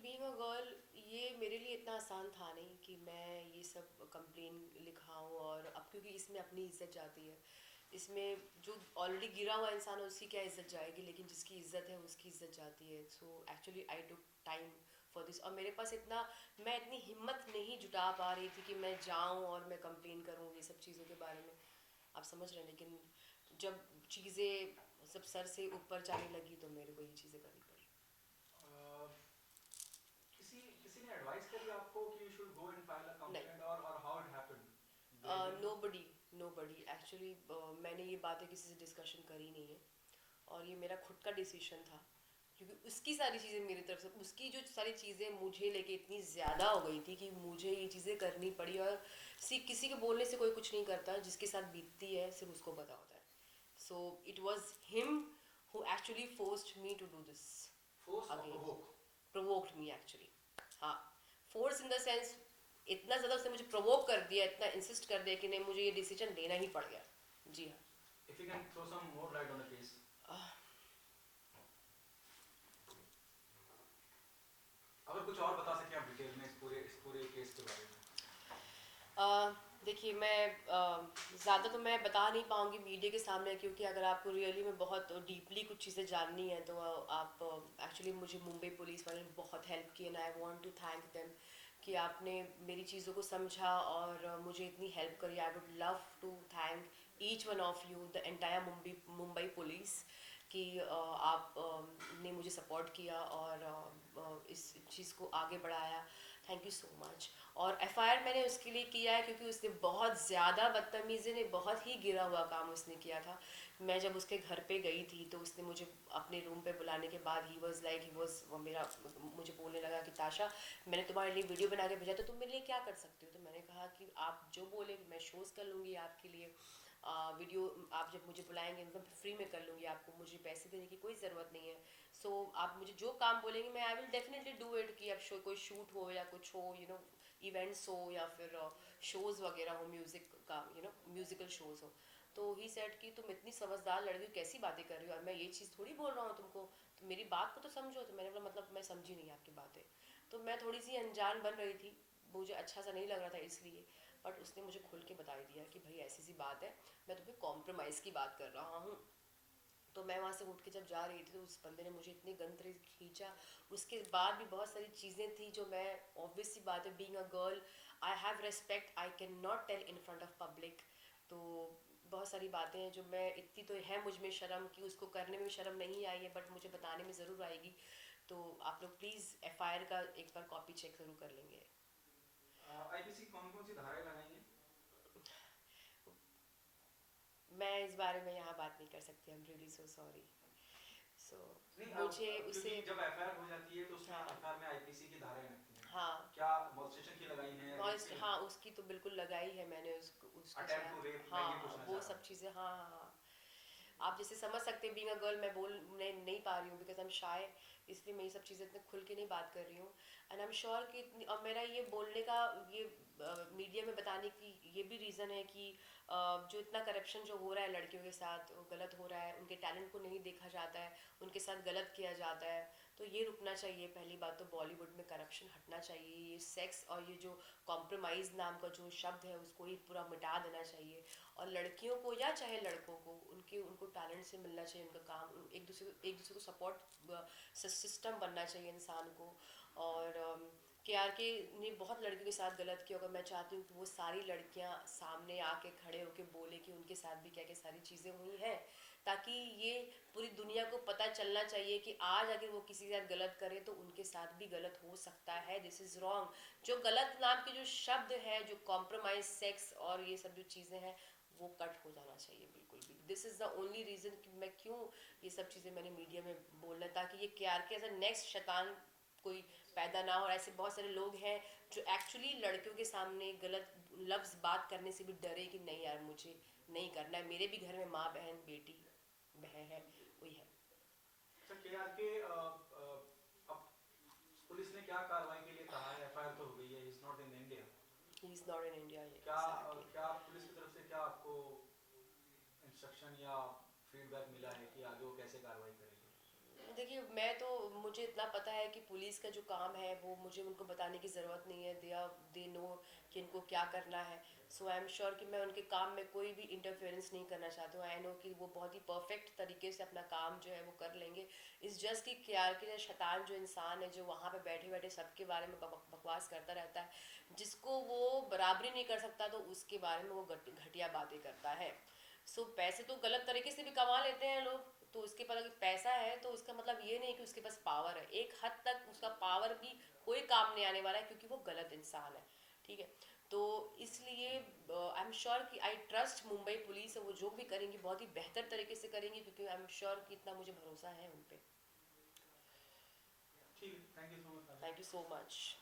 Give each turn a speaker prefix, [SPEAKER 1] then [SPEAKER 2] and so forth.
[SPEAKER 1] Being a girl ये मेरे लिए इतना आसान था नहीं कि मैं ये सब कंप्लेन लिखाऊं। और अब क्योंकि इसमें अपनी इज्जत जाती है, इसमें जो ऑलरेडी गिरा हुआ इंसान है उसकी क्या इज्जत जाएगी, लेकिन जिसकी इज्जत है उसकी इज्जत जाती है। So actually I took time for this. और मेरे पास इतना, मैं इतनी हिम्मत नहीं जुटा पा रही थी कि मैं जाऊं और मैं कंप्लेन करूं ये सब चीज़ों के बारे में। आप समझ रहे हैं, लेकिन जब चीज़ें सब सर से ऊपर जाने लगी तो मेरे को ये चीज़ें करनी पड़ी।
[SPEAKER 2] किसी किसी ने एडवाइस करी आपको कि you should go and file a
[SPEAKER 1] नहीं,
[SPEAKER 2] कंप्लेंट और how it happened? There is
[SPEAKER 1] nobody, nobody actually. मैंने ये बातें किसी से डिस्कशन करी नहीं है, और ये मेरा खुद का डिसीजन था। क्योंकि उसकी सारी चीज़ें मेरी तरफ से, उसकी जो सारी चीज़ें मुझे लेके इतनी ज़्यादा हो गई थी कि मुझे ये चीज़ें करनी पड़ी। और किसी के बोलने से कोई कुछ नहीं करता, जिसके साथ बीतती है सिर्फ उसको पता होता है। So it was him who actually forced me to do this
[SPEAKER 2] force और
[SPEAKER 1] again,
[SPEAKER 2] provoke?
[SPEAKER 1] Provoked me actually. हाँ, फोर्स इन द सेंस, इतना ज़्यादा उसने मुझे प्रोवोक कर दिया, इतना इंसिस्ट कर दिया कि नहीं, मुझे ये डिसीजन लेना ही पड़ गया। जी हाँ।
[SPEAKER 2] If you can throw some more light on the case. अगर कुछ और बता सकें आप डिटेल में इस पूरे केस के बारे में।
[SPEAKER 1] देखिए, मैं ज़्यादा तो मैं बता नहीं पाऊँगी मीडिया के सामने, क्योंकि अगर आपको रियली में बहुत डीपली कुछ चीज़ें जाननी है तो आप एक्चुअली मुझे मुंबई पुलिस वाले ने बहुत हेल्प की, and I want to thank them कि आपने मेरी चीज़ों को समझा और मुझे इतनी हेल्प करी। I would love to thank each one of you, the entire Mumbai police, कि आप ने मुझे सपोर्ट किया और इस चीज़ को आगे बढ़ाया। Thank you so much. और एफआईआर मैंने उसके लिए किया है क्योंकि उसने बहुत ज़्यादा बदतमीज़ी ने, बहुत ही गिरा हुआ काम उसने किया था। मैं जब उसके घर पे गई थी तो उसने मुझे अपने रूम पे बुलाने के बाद ही वॉज मेरा, मुझे बोलने लगा कि ताशा, मैंने तुम्हारे लिए वीडियो बना के भेजा, तो तुम मेरे लिए क्या कर सकती हो? तो मैंने कहा कि आप जो बोले मैं शोज़ कर लूँगी आपके लिए, वीडियो आप जब मुझे बुलाएंगे मैं फ्री में कर लूँगी, आपको मुझे पैसे देने की कोई ज़रूरत नहीं है। सो आप मुझे जो काम बोलेंगे मैं I will definitely do it. कि अब कोई शूट हो या कुछ हो, इवेंट्स हो या फिर शोज़ वगैरह हो, म्यूज़िक का, म्यूज़िकल शोज़ हो। तो ही सेड कि तुम इतनी समझदार लड़की हो, कैसी बातें कर रही हो, और मैं ये चीज़ थोड़ी बोल रहा हूँ तुमको, तो मेरी बात को तो समझो। तो मैंने बोला मतलब मैं समझी नहीं आपकी बातें। तो मैं थोड़ी सी अनजान बन रही थी, मुझे अच्छा सा नहीं लग रहा था इसलिए। बट उसने मुझे खुल के बता दिया कि भाई ऐसी सी बात है, मैं तुम्हें कॉम्प्रोमाइज़ की बात कर रहा हूँ। तो मैं वहाँ से उठ के जब जा रही थी तो उस बंदे ने मुझे इतनी गंद तरीके से खींचा। उसके बाद भी बहुत सारी चीज़ें थी जो मैं, ऑब्वियस सी बात है, being a girl I have respect, I can not tell in front of public. तो बहुत सारी बातें हैं जो मैं, इतनी तो है मुझ में शर्म कि उसको करने में भी शर्म नहीं आई है, बट मुझे बताने में ज़रूर आएगी। तो आप लोग प्लीज़ एफआईआर का एक बार कॉपी चेक ज़रूर कर लेंगे।
[SPEAKER 2] आईपीसी कौन कौन सी धाराएं लगाई हैं?
[SPEAKER 1] मैं इस बारे में यहाँ बात नहीं कर सकती, I am really so sorry. So
[SPEAKER 2] नहीं,
[SPEAKER 1] मुझे
[SPEAKER 2] क्योंकि
[SPEAKER 1] उसे,
[SPEAKER 2] जब एफआईआर हो जाती है तो उसमें
[SPEAKER 1] हाँ,
[SPEAKER 2] एफआईआर में आईपीसी की धाराएं लगती हैं।
[SPEAKER 1] हाँ,
[SPEAKER 2] क्या मॉल्स्टेशन की लगाई हैं, रेप
[SPEAKER 1] मॉइस्ट,
[SPEAKER 2] की
[SPEAKER 1] हाँ,
[SPEAKER 2] लगाई?
[SPEAKER 1] उसकी तो बिल्कुल लगाई है मैंने, उसको उसके
[SPEAKER 2] अटेम्प्ट टू
[SPEAKER 1] साथ।
[SPEAKER 2] रेप, मैं ये
[SPEAKER 1] हाँ,
[SPEAKER 2] पूछना
[SPEAKER 1] वो
[SPEAKER 2] चाह रहा
[SPEAKER 1] सब
[SPEAKER 2] हूँ।
[SPEAKER 1] चीज़ें, हाँ हाँ हाँ। आप जैसे समझ सकते हैं, बीइंग अ गर्ल मैं बोल नहीं पा रही हूँ बिकॉज आई एम शाय, इसलिए मैं ये सब चीज़ें इतने खुल के नहीं बात कर रही हूँ। एंड आई एम श्योर कि और मेरा ये बोलने का, ये मीडिया में बताने की ये भी रीज़न है कि जो इतना करप्शन जो हो रहा है लड़कियों के साथ, वो गलत हो रहा है, उनके टैलेंट को नहीं देखा जाता है, उनके साथ गलत किया जाता है। तो ये रुकना चाहिए। पहली बात तो बॉलीवुड में करप्शन हटना चाहिए, ये सेक्स और ये जो कॉम्प्रोमाइज़ नाम का जो शब्द है उसको ही पूरा मिटा देना चाहिए। और लड़कियों को या चाहे लड़कों को, उनको टैलेंट से मिलना चाहिए, उनका काम, एक दूसरे को सपोर्ट सिस्टम बनना चाहिए इंसान को। और के ने बहुत लड़कियों के साथ गलत किया होगा, मैं चाहती हूँ कि वो सारी लड़कियाँ सामने आके खड़े होके बोले कि उनके साथ भी क्या क्या सारी चीज़ें हुई हैं, ताकि ये पूरी दुनिया को पता चलना चाहिए कि आज अगर वो किसी के साथ गलत करे तो उनके साथ भी गलत हो सकता है। This is wrong. जो गलत नाम के जो शब्द है, जो कॉम्प्रोमाइज सेक्स और ये सब जो चीज़ें हैं, वो कट हो जाना चाहिए बिल्कुल भी। This is the only reason कि मैं क्यों ये सब चीज़ें मैंने मीडिया में बोलना, ताकि ये के ऐसा नेक्स्ट शैतान कोई पैदा ना हो। और ऐसे बहुत सारे लोग हैं जो एक्चुअली लड़कियों के सामने गलत लफ्ज़ बात करने से भी डरे कि नहीं यार, मुझे नहीं करना है, मेरे भी घर में माँ बहन बेटी बहन है, कोई है।
[SPEAKER 2] अच्छा, के अब पुलिस ने क्या कार्रवाई के लिए कहा है? एफआईआर तो हो गई है, he is not in India.
[SPEAKER 1] He is not in India
[SPEAKER 2] क्या
[SPEAKER 1] एग्जैक्टली।
[SPEAKER 2] क्या पुलिस की तरफ से क्या आपको इंस्ट्रक्शन या फीडबैक मिला है कि आगे वो कैसे कार्रवाई करेगी?
[SPEAKER 1] देखिए मैं तो मुझे इतना पता है कि पुलिस का जो काम है वो मुझे उनको बताने की ज़रूरत नहीं है। दे नो कि इनको क्या करना है। सो आई एम श्योर कि मैं उनके काम में कोई भी इंटरफेरेंस नहीं करना चाहती हूँ। आई नो कि वो बहुत ही परफेक्ट तरीके से अपना काम जो है वो कर लेंगे। इस जस्ट कि केआर के शैतान जो इंसान है जो वहाँ पे बैठे बैठे सबके बारे में बकवास करता रहता है, जिसको वो बराबरी नहीं कर सकता तो उसके बारे में वो घटिया बातें करता है। सो पैसे तो गलत तरीके से भी कमा लेते हैं लोग, तो उसके पास अगर पैसा है तो उसका मतलब ये नहीं कि उसके पास पावर है। एक हद तक उसका पावर भी कोई काम नहीं आने वाला है क्योंकि वो गलत इंसान है। ठीक है, तो इसलिए आई एम श्योर कि आई ट्रस्ट मुंबई पुलिस, वो जो भी करेंगी बहुत ही बेहतर तरीके से करेंगी क्योंकि आई एम श्योर कि इतना मुझे भरोसा है उन पे।
[SPEAKER 2] ठीक है, thank you so much.
[SPEAKER 1] Thank you so much.